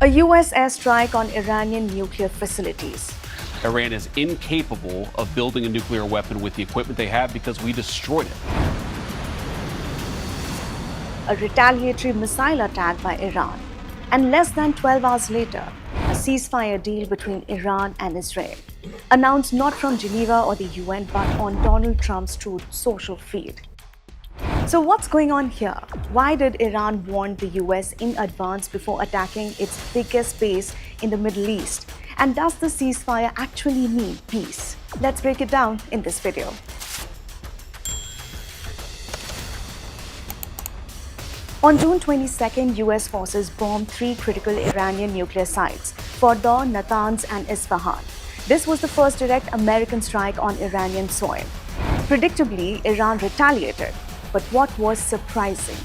A US airstrike on Iranian nuclear facilities. Iran is incapable of building a nuclear weapon with the equipment they have because we destroyed it. A retaliatory missile attack by Iran. And less than 12 hours later, a ceasefire deal between Iran and Israel, announced not from Geneva or the UN but on Donald Trump's Truth Social feed. So what's going on here? Why did Iran warn the US in advance before attacking its biggest base in the Middle East? And does the ceasefire actually mean peace? Let's break it down in this video. On June 22nd, US forces bombed 3 critical Iranian nuclear sites, Fordow, Natanz, and Isfahan. This was the first direct American strike on Iranian soil. Predictably, Iran retaliated. But what was surprising?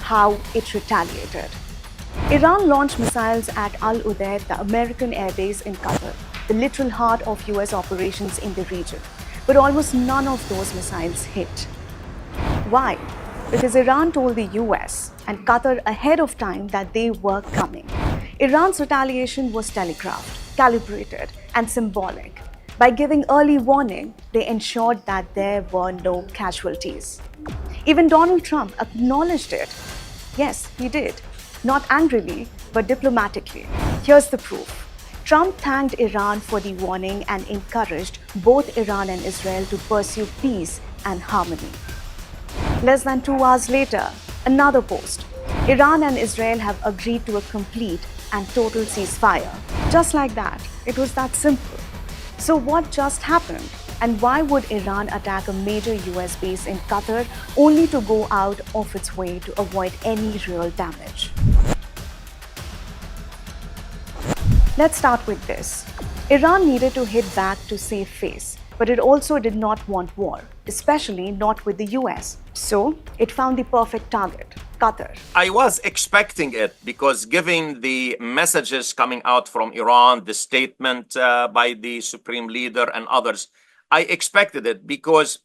How it retaliated. Iran launched missiles at Al Udeid, the American airbase in Qatar, the literal heart of US operations in the region. But almost none of those missiles hit. Why? Because Iran told the US and Qatar ahead of time that they were coming. Iran's retaliation was telegraphed, calibrated, and symbolic. By giving early warning, they ensured that there were no casualties. Even Donald Trump acknowledged it. Yes, he did. Not angrily, but diplomatically. Here's the proof. Trump thanked Iran for the warning and encouraged both Iran and Israel to pursue peace and harmony. Less than 2 hours later, another post. Iran and Israel have agreed to a complete and total ceasefire. Just like that. It was that simple. So what just happened? And why would Iran attack a major US base in Qatar only to go out of its way to avoid any real damage? Let's start with this. Iran needed to hit back to save face, but it also did not want war, especially not with the US. So it found the perfect target, Qatar. I was expecting it because given the messages coming out from Iran, the statement by the supreme leader and others, I expected it because,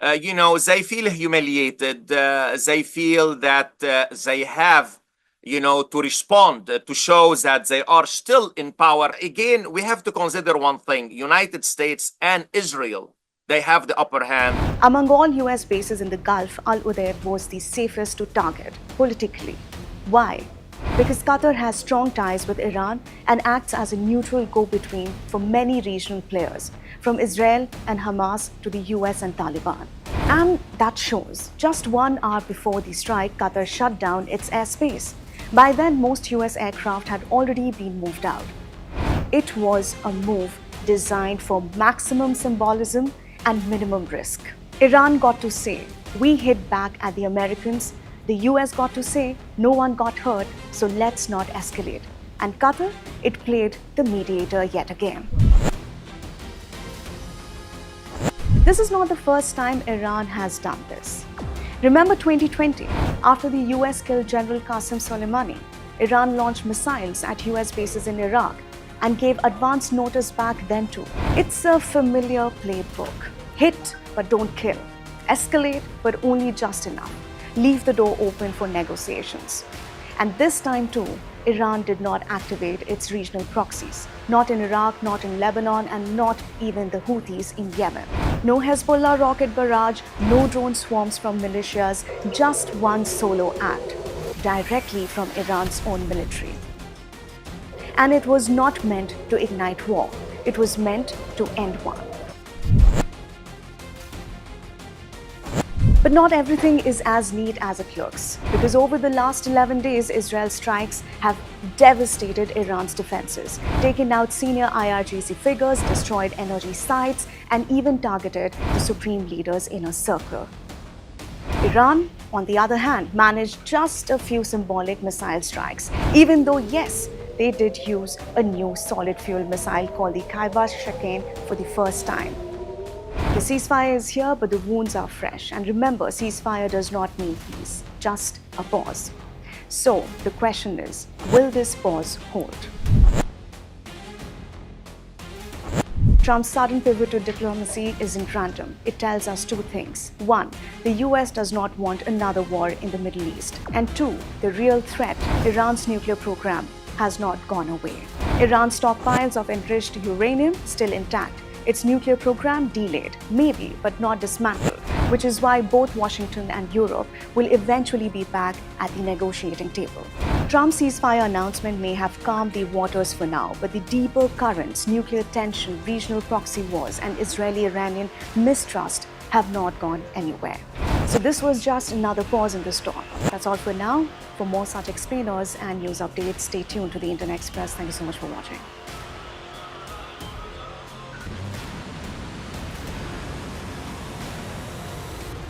they feel humiliated. They feel that they have, to respond to show that they are still in power. Again, we have to consider one thing. United States and Israel, they have the upper hand. Among all US bases in the Gulf, Al Udeid was the safest to target politically. Why? Because Qatar has strong ties with Iran and acts as a neutral go-between for many regional players, from Israel and Hamas to the US and Taliban. And that shows. Just 1 hour before the strike, Qatar shut down its airspace. By then, most US aircraft had already been moved out. It was a move designed for maximum symbolism and minimum risk. Iran got to say, we hit back at the Americans. The US got to say, no one got hurt, so let's not escalate. And Qatar, it played the mediator yet again. This is not the first time Iran has done this. Remember 2020, after the US killed General Qasem Soleimani, Iran launched missiles at US bases in Iraq and gave advance notice back then too. It's a familiar playbook. Hit, but don't kill. Escalate, but only just enough. Leave the door open for negotiations. And this time too, Iran did not activate its regional proxies. Not in Iraq, not in Lebanon, and not even the Houthis in Yemen. No Hezbollah rocket barrage, no drone swarms from militias, just one solo act, directly from Iran's own military. And it was not meant to ignite war. It was meant to end one. But not everything is as neat as it looks, because over the last 11 days, Israel's strikes have devastated Iran's defenses, taken out senior IRGC figures, destroyed energy sites, and even targeted the supreme leader's inner circle. Iran, on the other hand, managed just a few symbolic missile strikes, even though, yes, they did use a new solid-fuel missile called the Qaibas-Shakeen for the first time. The ceasefire is here, but the wounds are fresh. And remember, ceasefire does not mean peace, just a pause. So the question is, will this pause hold? Trump's sudden pivot to diplomacy isn't random. It tells us two things. One, the US does not want another war in the Middle East. And two, the real threat, Iran's nuclear program, has not gone away. Iran's stockpiles of enriched uranium still intact. Its nuclear program delayed, maybe, but not dismantled, which is why both Washington and Europe will eventually be back at the negotiating table. Trump's ceasefire announcement may have calmed the waters for now, but the deeper currents, nuclear tension, regional proxy wars, and Israeli-Iranian mistrust have not gone anywhere. So this was just another pause in the storm. That's all for now. For more such explainers and news updates, stay tuned to the Internet Express. Thank you so much for watching.